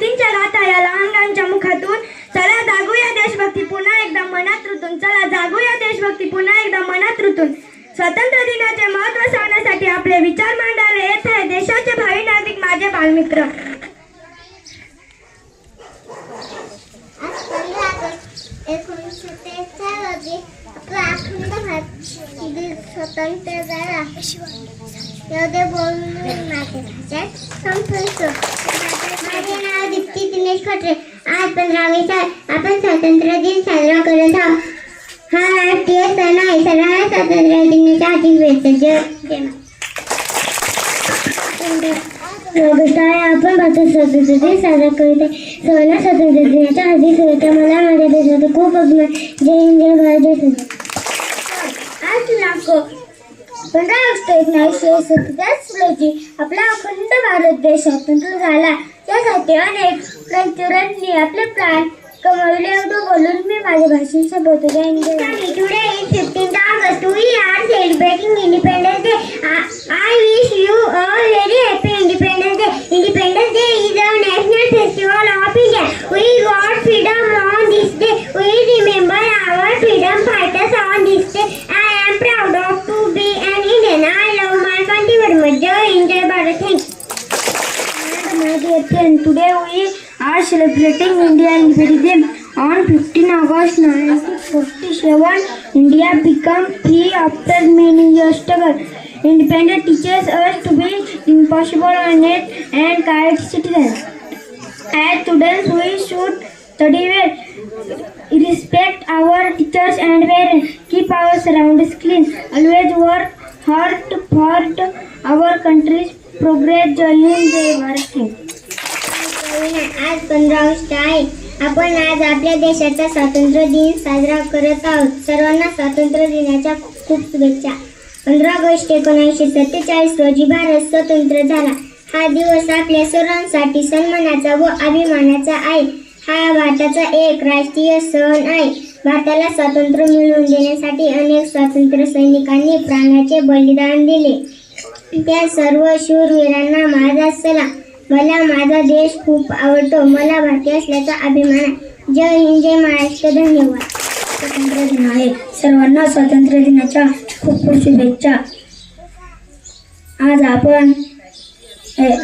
क्रांतींच्या गाथा या लहानग्यांच्या मुखातून. चला जागूया देशभक्ती पुन्हा एकदा मनात रुतून. चला जागूया देशभक्ती पुन्हा एकदा मनात रुतून. स्वातंत्र्य दिनाचे महत्त्व सांगण्यासाठी आपले विचार मांडायला येत आहे देशाचे भावी नागरिक माझे बालमित्र. आज 15 ऑगस्ट 1943 रोजी आपला अखंड भारत स्वतंत्र झाला. एवढे बोलून माझे भाषण संपवतो. माझे नाव दीप्ती दिनेश खत्रे. आज 15 ऑगस्ट आपण स्वातंत्र्य दिन साजरा करत आहोत. हा राष्ट्रीय सण आहे. सर्वांना स्वातंत्र्य दिनाच्या हार्दिक शुभेच्छा. ऑगस्ट आहे आपण भारतात स्वातंत्र्य दिन साजरा करीत आहे. सर्वांना स्वातंत्र्य दिनाच्या हार्दिक शुभेच्छा. मला माझ्या देशाचा खूप अभिमान. जय हिंद जय भारत जय हिंद. आज दिनांक 15 ऑगस्ट 1947 रोजी आपला अखंड भारत देश स्वतंत्र झाला. त्यासाठी अनेक क्रांतिवीरांनी आपले प्राण कमावले. एवढं बोलून मी माझे भाषण संपवतो. जय हिंद जय Bharat. Today is 15th August. We are celebrating Independence Day. I wish you all very happy Independence Day. Independence Day is a national festival of India. We got freedom on this day. We remember our freedom fighters on this day. I am proud of to be an Indian. I love my country very much. Jai Hind Jai Bharat. Thank you. My dear friend, today we are celebrating Indian Independence Day. On 15 August 1947, India became free after many years struggle. Independence teaches us to be responsible, honest, and kind citizens. As students, we should study well, respect our teachers and parents, keep our surroundings clean, always work hard for our country's progress. Jai Hind Jai Bharat. आज 15 August आहे. आपण आज आपल्या देशाचा स्वातंत्र्य दिन साजरा करत आहोत. सर्वांना स्वातंत्र्य दिनाच्या खूप शुभेच्छा. 15 ऑगस्ट 1947 रोजी भारत स्वतंत्र झाला. हा दिवस आपल्या सर्वांसाठी सन्मानाचा व अभिमानाचा आहे. हा भारताचा एक राष्ट्रीय सण आहे. भारताला स्वातंत्र्य मिळवून देण्यासाठी अनेक स्वातंत्र्य सैनिकांनी प्राणाचे बलिदान दिले. त्या सर्व शूरवीरांना माझा सलाम. मला माझा देश खूप आवडतो. मला भारतीय असल्याचा अभिमान आहे. जय हिंद जय महाराष्ट्र. धन्यवाद. स्वातंत्र्य दिन आहे. सर्वांना स्वातंत्र्य दिनाच्या खूप खूप शुभेच्छा. आज आपण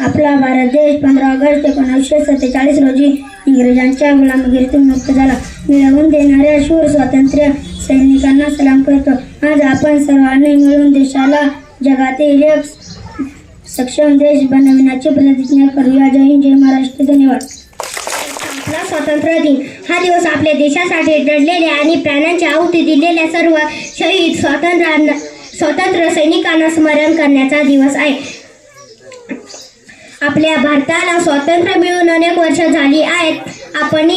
आपला भारत देश 15 ऑगस्ट 1947 रोजी इंग्रजांच्या गुलामगिरीतून मुक्त झाला. मिळवून देणाऱ्या शूर स्वातंत्र्य सैनिकांना सलाम करतो. आज आपण सर्वांनी मिळून देशाला जगातील एक सक्षम देश बनविण्याची प्रतिज्ञा करूया. जय हिंद जय महाराष्ट्र. धन्यवाद. आपला स्वातंत्र्य दिन हा दिवस आपल्या देशासाठी लढलेल्या आणि प्राणांची आहुती दिलेल्या सर्व शहीद स्वातंत्र्य सैनिकांना स्मरण करण्याचा दिवस आहे. आपल्या भारताला स्वातंत्र्य मिळून अनेक वर्ष झाली आहेत. आपण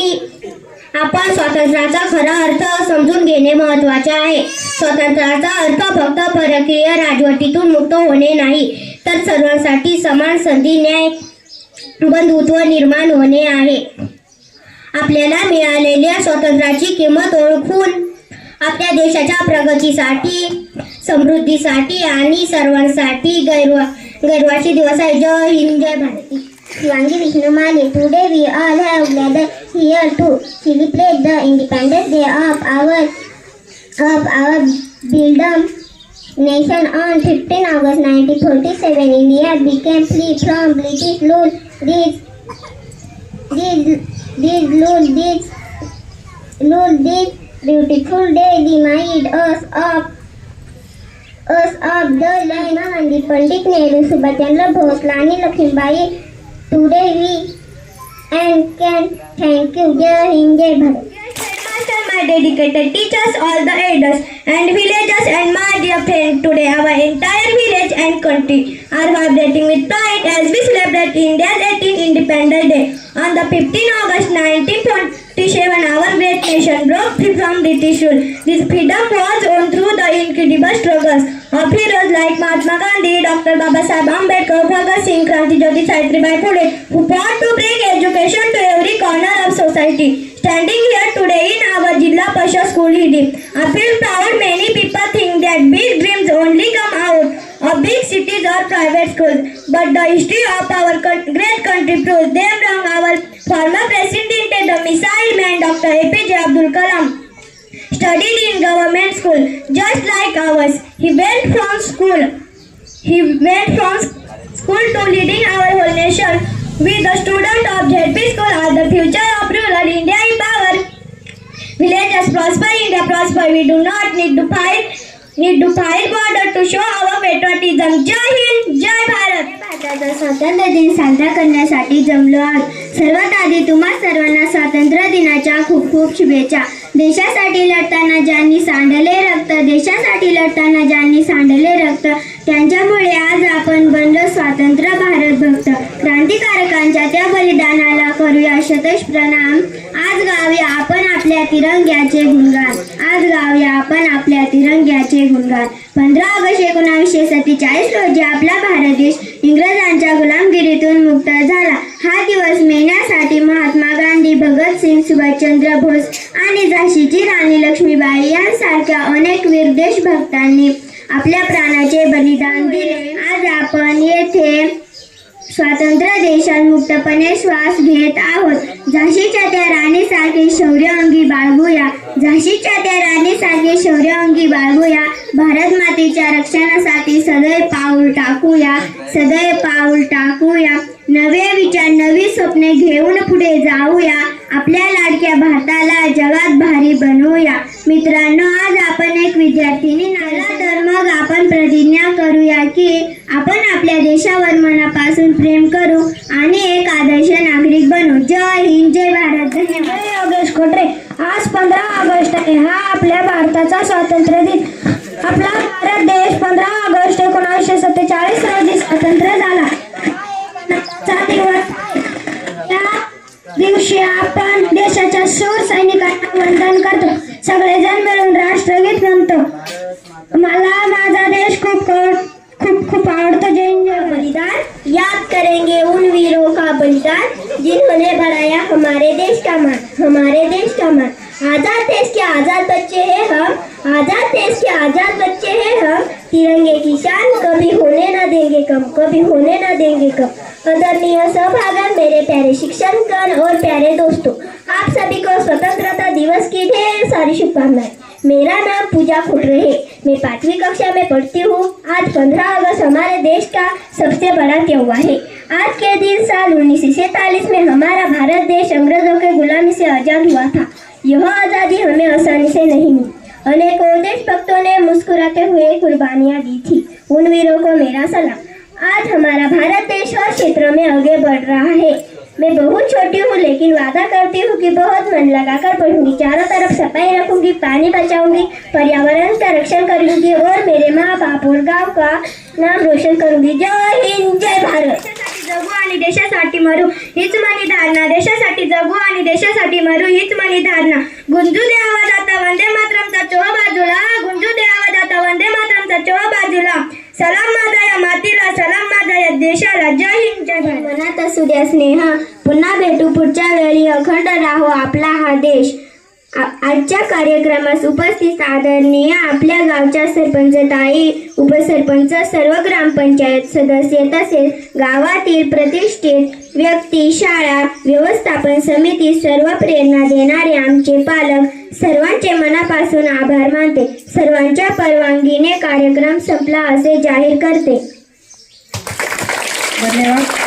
स्वातंत्र्याचा खरा अर्थ समजून घेणे महत्त्वाचे आहे. स्वातंत्र्याचा अर्थ फक्त परकीय राजवटीतून मुक्त होणे नाही, तर सर्वांसाठी समान संधी, न्याय, बंधुत्व निर्माण होणे आहे. आपल्याला मिळालेल्या स्वातंत्र्याची किंमत ओळखून आपल्या देशाच्या प्रगतीसाठी, समृद्धीसाठी आणि सर्वांसाठी गर्वाचे दिवस आहे. जय हिंद जय भारत. शिवांगी विष्णू माले. Today we all have gathered here to celebrate the Independence Day of our beloved nation. On 15 August 1947, India became free from British rule. This beautiful day reminded us of the land of Pandit Nehru, Subhash Chandra Bose, Rani Lakshmibai. Today we can thank you. Jai Hind Jai Bharat. My dedicated teachers, all the elders and villagers, and my dear friends, today our entire village and country are vibrating with pride as we celebrate India's 18th Independence Day. On the 15 August 1947, our great nation broke free from British rule. This freedom was won through the incredible struggles of heroes like Mahatma Gandhi, Dr. Babasaheb Ambedkar, Bhagat Singh, Kranti Jyoti Savitribai Phule, who fought to bring education to every corner of society. Standing here today in our Jilla Parishad School, I feel proud. Many people think that big dreams only come out of big cities or private schools, but the history of our great country proves them wrong. Our missile man Dr. APJ Abdul Kalam studied in government school just like ours. He went from school to leading our whole nation. We the student of ZP school are the future of rural India in power. Villages prosper, India prosper. We do not need to fight border to show our patriotism. जय हिंद, जय भारत. भारताचा स्वातंत्र्य दिन साजरा करण्यासाठी जमलो आहोत. सर्वात आधी तुम्हा सर्वांना स्वातंत्र्य दिनाच्या खूप खूप शुभेच्छा. देशासाठी लढताना ज्यांनी सांडले रक्त त्यांच्यामुळे आज आपण बनलो स्वतंत्र भारत भक्त. क्रांतिकारकांच्या त्या बलिदानाला करूया शतश प्रणाम. आज गाऊया आपण आपल्या तिरंग्याचे गुणगान. 15 ऑगस्ट 1947 रोजी आपला भारत देश इंग्रजांच्या गुलामगिरीतून मुक्त झाला. हा दिवस मेण्यासाठी महात्मा गांधी, भगतसिंग, सुभाषचंद्र बोस आणि झाशीची राणी लक्ष्मीबाई यांसारख्या अनेक वीर देशभक्तांनी आपल्या प्राणाचे बलिदान दिले. आज आपण येथे स्वातंत्र्य देशात मुक्तपणे श्वास घेत आहोत. झाशीच्या त्या राणीसारखे शौर्य अंगी बाळगूया. भारत मातेच्या रक्षणासाठी सदैव पाऊल टाकूया. नवे विचार, नवी स्वप्ने घेऊन पुढे जाऊया. आपल्या लाडक्या भारताला जगात भारी बनवूया. मित्रांनो, आज आपण एक विद्यार्थिनी नाला तर मग आपण प्रतिज्ञा करूया की आपण आपल्या देशावर मनापासून प्रेम करू आणि एक आदर्श नागरिक बनू. जय हिंद, जय भारत. धन्यवाद. योगेश कोटरे. आज 15 ऑगस्ट आहे. हा आपल्या भारताचा स्वातंत्र्य दिन. आपला भारत देश 15 ऑगस्ट 1947 रोजी स्वतंत्र झाला. या दिवशी आपण देशाच्या शूर सैनिकांना वंदन करतो. सगळेजण मिळून राष्ट्रगीत म्हणतो. मला माझा देश खूप आवडतो. जय हिंद, जय बलिदान याद करेंगे उन वीरों का बलिदान जिन्होंने बढ़ाया हमारे देश का मान. आजाद देश के आजाद बच्चे हैं हम. तिरंगे की शान कभी होने न देंगे कम. आदरणीय सहभागन, मेरे प्यारे शिक्षकगण और प्यारे दोस्तों, आप सभी को स्वतंत्रता दिवस की ढेर सारी शुभकामनाएं. मेरा नाम पूजा खुटरे है. मैं 5वीं कक्षा में पढ़ती हूँ. आज 15 अगस्त हमारे देश का सबसे बड़ा त्योहार है. आज के दिन साल 1947 में हमारा भारत देश अंग्रेजों के गुलामी से आजाद हुआ था. यह आज़ादी हमें आसानी से नहीं मिली. अनेकों देशभक्तों ने मुस्कुराते हुए कुर्बानियां दी थी. उन वीरों को मेरा सलाम. आज हमारा भारत देश हर क्षेत्र में आगे बढ़ रहा है. मैं बहुत छोटी हूँ, लेकिन वादा करती हूँ कि बहुत मन लगाकर पढ़ूंगी. चारों तरफ सफाई रखूंगी, पानी बचाऊंगी, पर्यावरण का रक्षण करूंगी और मेरे माँ बाप और गाँव का नाम रोशन करूंगी. जय हिंद, जय भारत. जगू आणि देशासाठी मरू हीच मनी धारणा. देशासाठी जगू आणि देशासाठी मरू हीच मनी धारणा. गुंजू दे आवाज आता वंदे मातरमचा चोह बाजूला. सलाम माझा या मातीला, सलाम माझा या देशाला. जय हिंद, जय भारत. मनात असू द्या स्नेह. पुन्हा भेटू पुढच्या वेळी. अखंड राहो आपला हा देश. आजच्या कार्यक्रमास उपस्थित आदरणीय आपल्या गावच्या सरपंच ताई, उपसरपंच, सर्व ग्रामपंचायत सदस्य तसेच गावातील प्रतिष्ठित व्यक्ती, शाळा व्यवस्थापन समिती, सर्व प्रेरणा देणारे आमचे पालक, सर्वांचे मनापासून आभार मानते. सर्वांच्या परवानगीने कार्यक्रम संपला असे जाहीर करते. धन्यवाद.